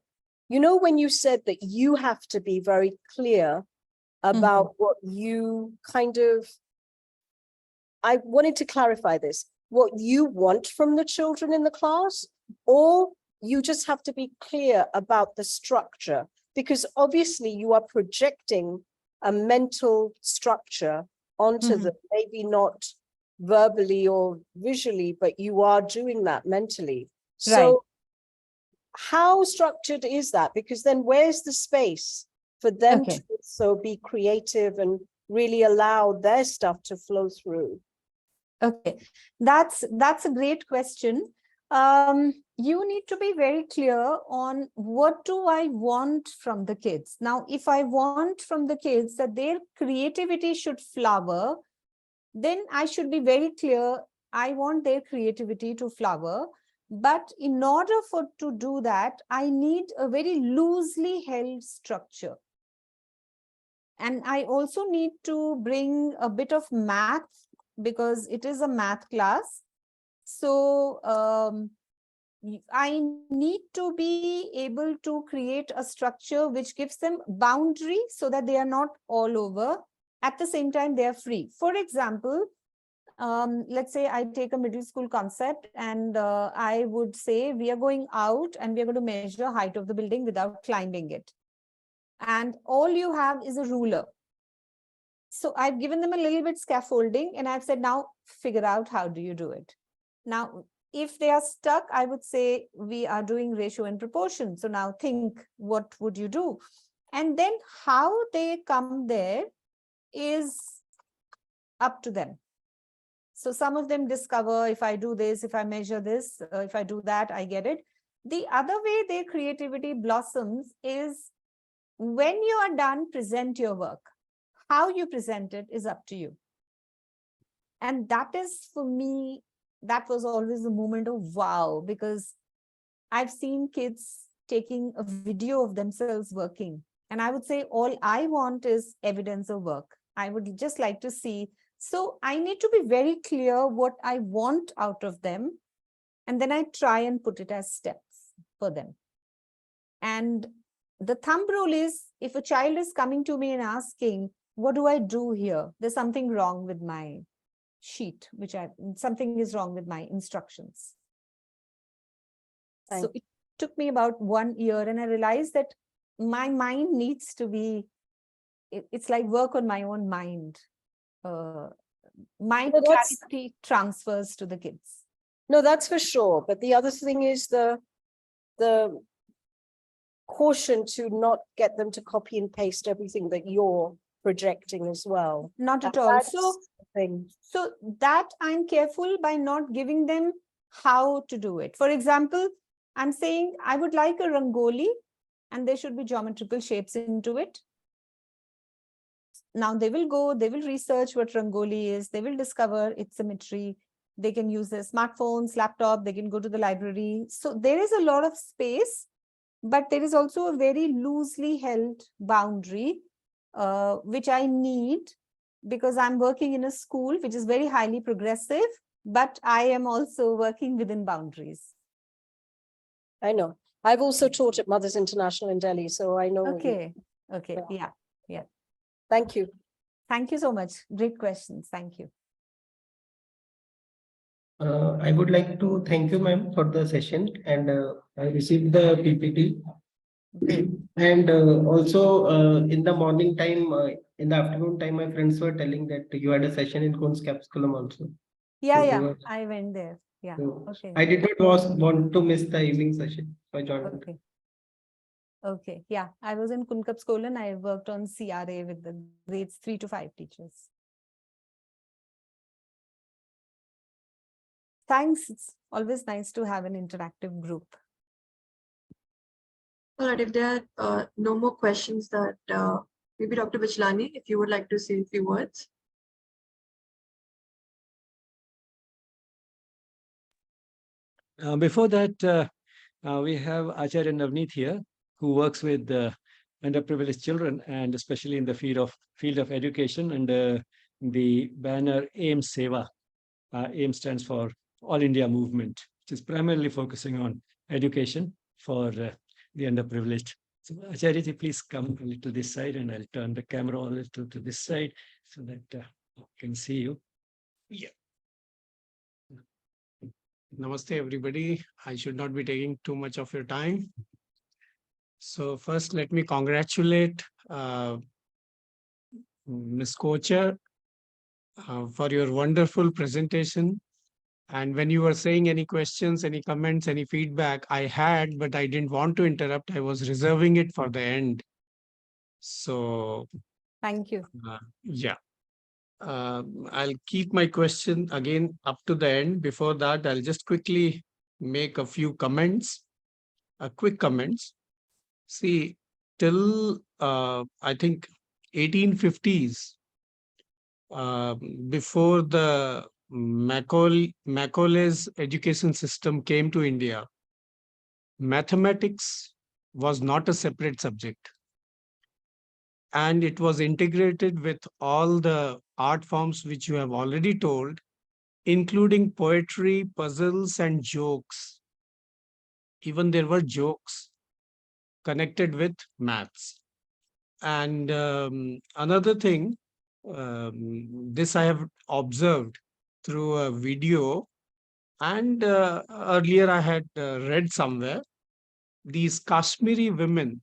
you know, when you said that you have to be very clear about what you I wanted to clarify this, what you want from the children in the class, or you just have to be clear about the structure, because obviously you are projecting a mental structure onto them, maybe not verbally or visually, but you are doing that mentally. So how structured is that? Because then where's the space for them to also be creative and really allow their stuff to flow through? Okay, that's a great question. You need to be very clear on what do I want from the kids. Now, if I want from the kids that their creativity should flower, then I should be very clear. I want their creativity to flower. But in order to do that, I need a very loosely held structure. And I also need to bring a bit of math, because it is a math class. So I need to be able to create a structure which gives them boundary so that they are not all over. At the same time, they are free. For example, let's say I take a middle school concept, and I would say we are going out and we are going to measure height of the building without climbing it. And all you have is a ruler. So I've given them a little bit scaffolding, and I've said, now figure out how do you do it. Now, if they are stuck, I would say we are doing ratio and proportion. So now think, what would you do? And then how they come there is up to them. So some of them discover, if I do this, if I measure this, if I do that, I get it. The other way their creativity blossoms is when you are done, present your work. How you present it is up to you. And that is, for me, that was always a moment of wow, because I've seen kids taking a video of themselves working. And I would say all I want is evidence of work. I would just like to see. So I need to be very clear what I want out of them. And then I try and put it as steps for them. And the thumb rule is, if a child is coming to me and asking, what do I do here? There's something wrong with my sheet, something is wrong with my instructions. So it took me about 1 year, and I realized that my mind needs to be, it's like work on my own mind. My clarity transfers to the kids. No, that's for sure. But the other thing is the caution to not get them to copy and paste everything that you're projecting as well. Not at And all. that's So, the thing. so that I'm careful by not giving them how to do it. For example, I'm saying I would like a rangoli and there should be geometrical shapes into it. Now they will go, they will research what rangoli is, they will discover its symmetry. They can use their smartphones, laptop, they can go to the library. So there is a lot of space, but there is also a very loosely held boundary, which I need because I'm working in a school which is very highly progressive, but I am also working within boundaries. I know. I've also taught at Mothers International in Delhi, so I know. Okay. Okay. Yeah. Yeah. Thank you. Thank you so much. Great questions. Thank you. I would like to thank you, ma'am, for the session, and I received the PPT. And also in the morning time, in the afternoon time, my friends were telling that you had a session in Kunz Capsculum also. Yeah, So they yeah, were- I went there. Yeah. so Okay. I did not want to miss the evening session, so I joined. Okay. Okay. Yeah. I was in Kunkapskolan. I worked on CRA with the grades 3 to 5 teachers. Thanks. It's always nice to have an interactive group. All right, if there are no more questions that maybe Dr. Bijlani, if you would like to say a few words. Before that, we have Acharya Navneet here, who works with underprivileged children, and especially in the field of education under the banner AIM Seva. AIM stands for All India Movement, which is primarily focusing on education for the underprivileged. So Acharya, please come a little this side, and I'll turn the camera a little to this side so that I can see you. Yeah. Namaste, everybody. I should not be taking too much of your time. So first, let me congratulate Ms. Kochar for your wonderful presentation. And when you were saying any questions, any comments, any feedback, I had, but I didn't want to interrupt. I was reserving it for the end. So thank you. Yeah. I'll keep my question again up to the end. Before that, I'll just quickly make a few comments, quick comments. See, till I think 1850s, before the Macaulay's education system came to India, mathematics was not a separate subject. And it was integrated with all the art forms which you have already told, including poetry, puzzles, and jokes. Even there were jokes connected with maths. And another thing, this I have observed through a video, and earlier I had read somewhere, these Kashmiri women,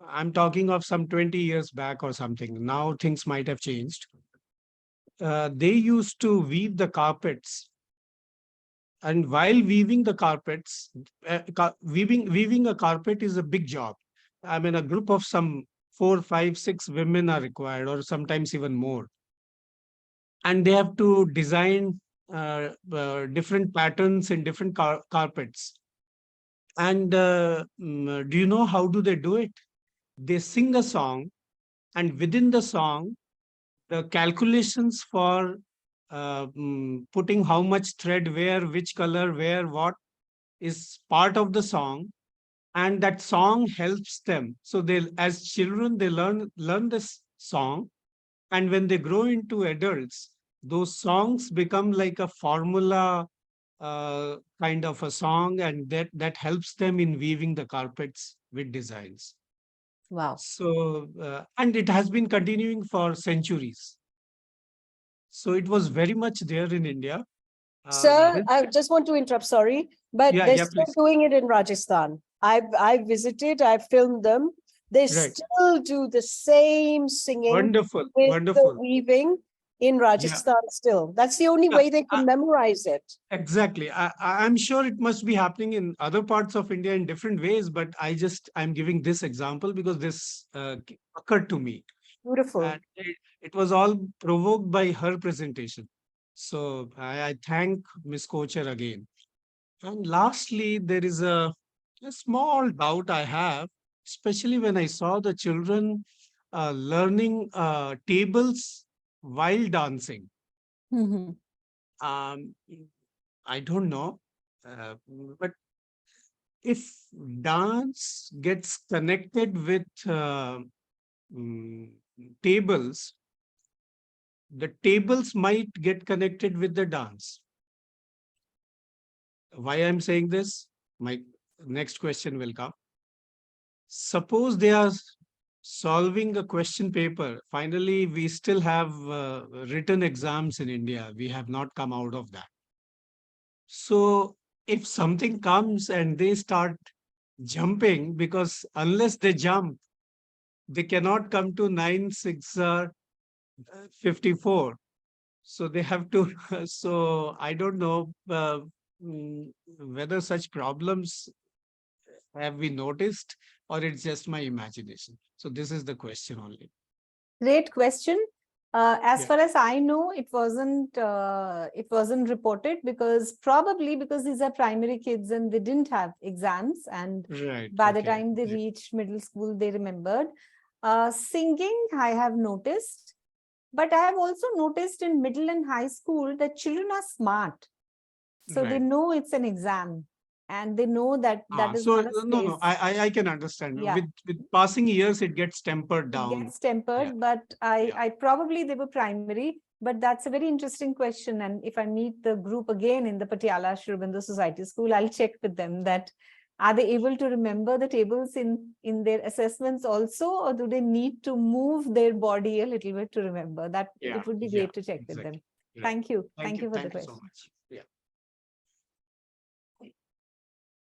I'm talking of some 20 years back or something. Now things might have changed. They used to weave the carpets. And while weaving the carpets, weaving a carpet is a big job. I mean, a group of some 4, 5, 6 women are required, or sometimes even more. And they have to design different patterns in different carpets. And do you know how do they do it? They sing a song, and within the song, the calculations for putting how much thread where, which color, where, what is part of the song, and that song helps them. So they, as children, they learn this song, and when they grow into adults, those songs become like a formula kind of a song, and that helps them in weaving the carpets with designs. Wow. So, and it has been continuing for centuries. So it was very much there in India. Sir, I just want to interrupt, sorry, but Yeah, they're yeah, still please. doing it in Rajasthan. I visited, I filmed them. They Right. still do the same singing Wonderful, with wonderful. the weaving in Rajasthan still. That's the only Yeah, way they can memorize it. Exactly. I'm sure it must be happening in other parts of India in different ways, but I'm giving this example because this occurred to me. Beautiful. And it was all provoked by her presentation. So I thank Ms. Kochar again. And lastly, there is a small doubt I have, especially when I saw the children learning tables while dancing. Mhm. Um, I don't know, but if dance gets connected with mm, tables, the tables might get connected with the dance. Why I'm saying this? My next question will come. Suppose they are solving a question paper. Finally, we still have written exams in India. We have not come out of that. So if something comes and they start jumping, because unless they jump, they cannot come to 9, 6, 54. So they have to, so I don't know whether such problems have been noticed or it's just my imagination. So this is the question only. Great question. As Yeah. far as I know, it wasn't reported because these are primary kids and they didn't have exams, and Right. by the Okay. time they reached middle school, they remembered. Singing, I have noticed, but I have also noticed in middle and high school that children are smart. So they Right. know it's an exam and they know that that is So not a no, space. I can understand. Yeah. With passing years, it gets tempered It down. gets tempered, but I probably they were primary, but that's a very interesting question. And if I meet the group again in the Patiala Sri Aurobindo Society School, I'll check with them that are they able to remember the tables in their assessments also, or do they need to move their body a little bit to remember? That it would be great to check with them. Right. Thank you. Thank you for the Thank you so question. much. Yeah.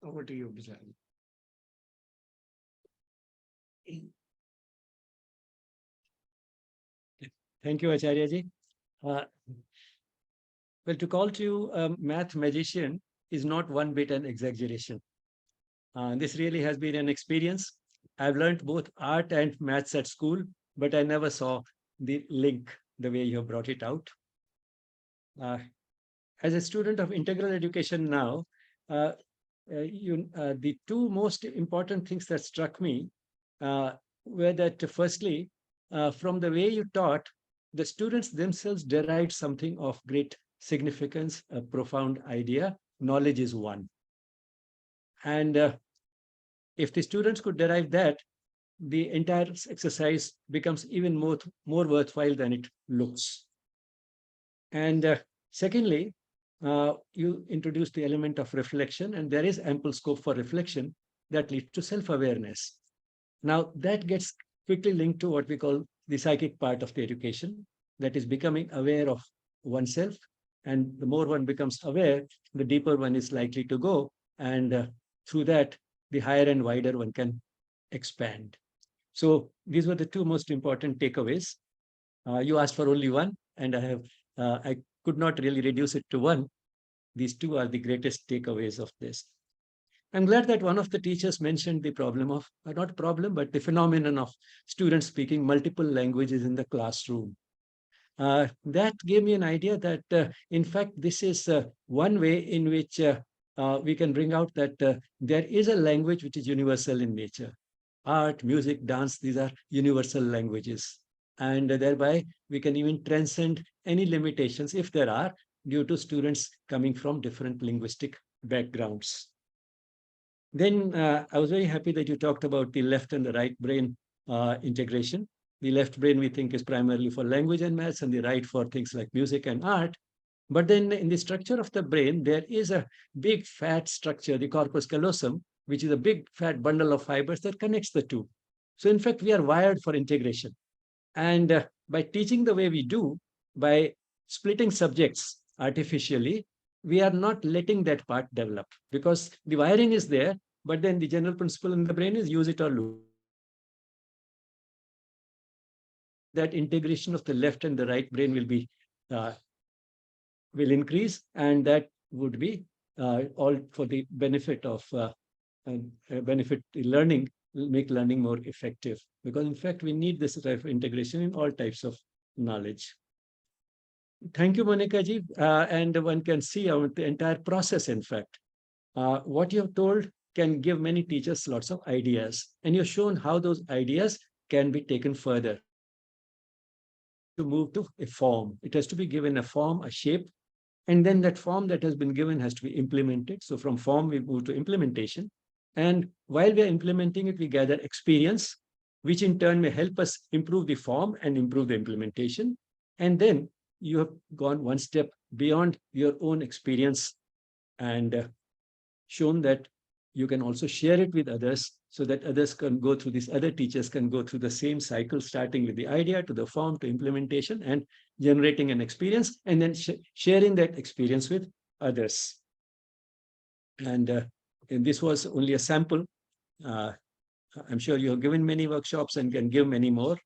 Over to you, Bijani. Thank you, Acharya ji. Well, to call you a math magician is not one bit an exaggeration. This really has been an experience. I've learned both art and maths at school, but I never saw the link the way you have brought it out. As a student of integral education now, the two most important things that struck me were that firstly, from the way you taught, the students themselves derived something of great significance, a profound idea. Knowledge is one. And if the students could derive that, the entire exercise becomes even more worthwhile than it looks. And secondly, you introduce the element of reflection, and there is ample scope for reflection that leads to self-awareness. Now, that gets quickly linked to what we call the psychic part of the education, that is becoming aware of oneself. And the more one becomes aware, the deeper one is likely to go. And through that, the higher and wider one can expand. So these were the two most important takeaways. You asked for only one, and I could not really reduce it to one. These two are the greatest takeaways of this. I'm glad that one of the teachers mentioned the problem of, not problem, but the phenomenon of students speaking multiple languages in the classroom. That gave me an idea that, in fact, this is one way in which we can bring out that there is a language which is universal in nature. Art, music, dance, these are universal languages. And thereby, we can even transcend any limitations, if there are, due to students coming from different linguistic backgrounds. Then I was very happy that you talked about the left and the right brain integration. The left brain, we think, is primarily for language and maths, and the right for things like music and art. But then in the structure of the brain, there is a big fat structure, the corpus callosum, which is a big fat bundle of fibers that connects the two. So in fact, we are wired for integration. And by teaching the way we do, by splitting subjects artificially, we are not letting that part develop, because the wiring is there, but then the general principle in the brain is use it or lose. That integration of the left and the right brain will increase, and that would be all for the benefit of benefit learning, make learning more effective. because in fact, we need this type of integration in all types of knowledge. Thank you, Monica ji. And one can see the entire process, in fact. What you have told can give many teachers lots of ideas, and you've shown how those ideas can be taken further to move to a form. It has to be given a form, a shape, and then that form that has been given has to be implemented. So from form, we move to implementation. And while we are implementing it, we gather experience, which in turn may help us improve the form and improve the implementation. And then you have gone one step beyond your own experience and shown that you can also share it with others so that others can go through this, other teachers can go through the same cycle, starting with the idea to the form to implementation and generating an experience, and then sharing that experience with others. And this was only a sample. I'm sure you have given many workshops and can give many more.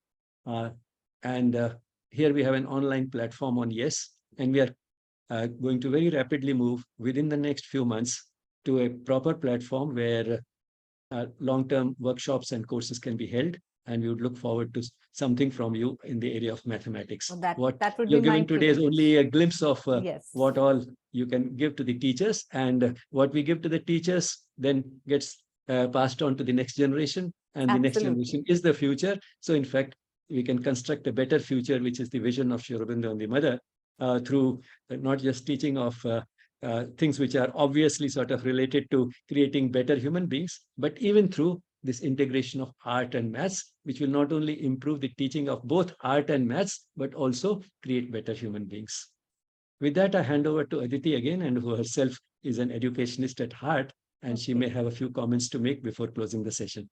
Here we have an online platform on Yes, and we are going to very rapidly move within the next few months to a proper platform where long-term workshops and courses can be held. And we would look forward to something from you in the area of mathematics. Well, what that would you're be my giving today is privilege. only a glimpse of Yes. what all you can give to the teachers, and what we give to the teachers then gets passed on to the next generation, and the next generation is the future. So in fact, we can construct a better future, which is the vision of Sri Aurobindo and the mother, through not just teaching of things which are obviously sort of related to creating better human beings, but even through this integration of art and maths, which will not only improve the teaching of both art and maths, but also create better human beings. With that, I hand over to Aditi again, and who herself is an educationist at heart, and she may have a few comments to make before closing the session.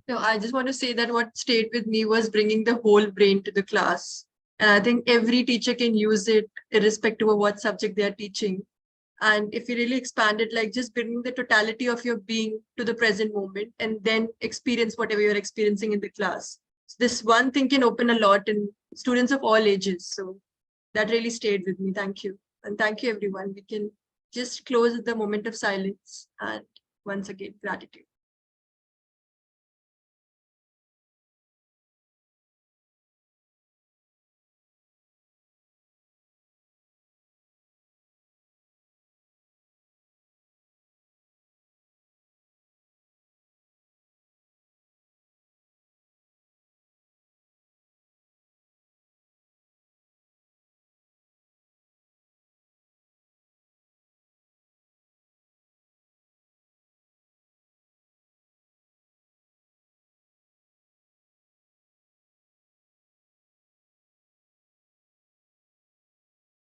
No, I just want to say that what stayed with me was bringing the whole brain to the class. And I think every teacher can use it irrespective of what subject they are teaching. And if you really expand it, like just bringing the totality of your being to the present moment and then experience whatever you're experiencing in the class. So this one thing can open a lot in students of all ages. So that really stayed with me. Thank you. And thank you, everyone. We can just close at the moment of silence. And once again, gratitude.